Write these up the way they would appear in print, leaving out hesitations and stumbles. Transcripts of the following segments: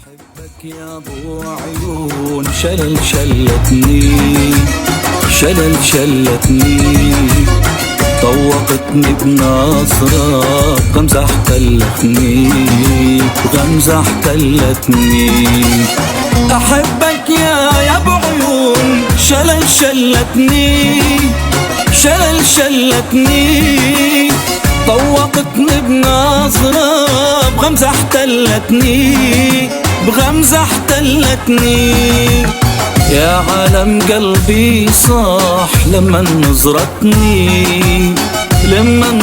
أحبك يا ابو عيون، شلل شلتني طوقتني بناصرك، غمزة احتلتني أحبك يا ابو عيون، شلل شلتني طوقتني بناظرة، بغمزة احتلتني يا عالم قلبي صاح لما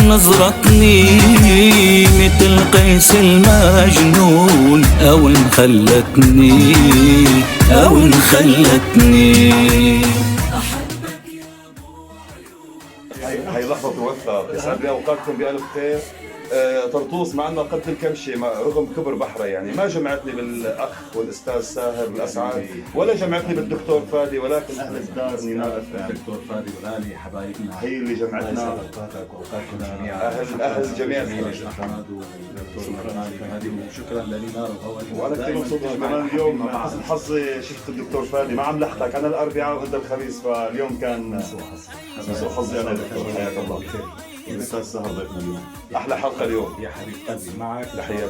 نظرتني مثل قيس المجنون، أو انخلتني هي لحظة توفى. يسعد لي أوقاتكم بألف خير. طرطوس مع أنه قد الكمشة رغم كبر بحرة، يعني ما جمعتني بالأخ والأستاذ ساهر بالأسعاد، ولا جمعتني بالدكتور فادي، ولكن أهل الدار نينار الدكتور فادي ولالي حبايبنا هي اللي جمعتنا. أوقاتكم جميعا. أهل جميع حماد والدكتور فادي، وشكرا لنينار وهواني. وأنا كثير مبسوط كمان اليوم. حسن حظي شفت الدكتور فادي، ما عم لحقك، أنا الأربعاء وأنت الخميس، فاليوم كان سوء حظي أنا. دكتور حياك الله. الأستاذ سهر ضيفنا اليوم. أحلى حلقة اليوم يا حبيب قلبي معك. تحياتي.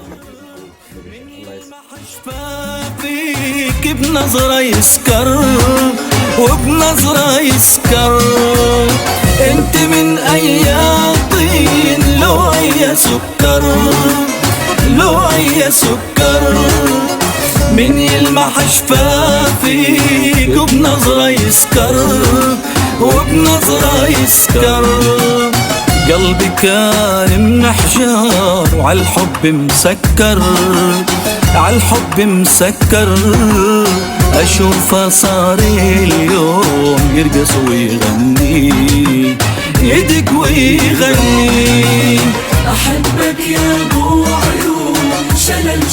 الله يسلمك. شفافيك بنظرة يسكر، انت من اي طين لو اي سكر من يلمح شفافيك وبنظرة يسكر قلبي كان من حجار، وعالحب مسكر أشوفه صار اليوم يرقص ويغني، يدق ويغني. أحبك يا ابو عيون، شلل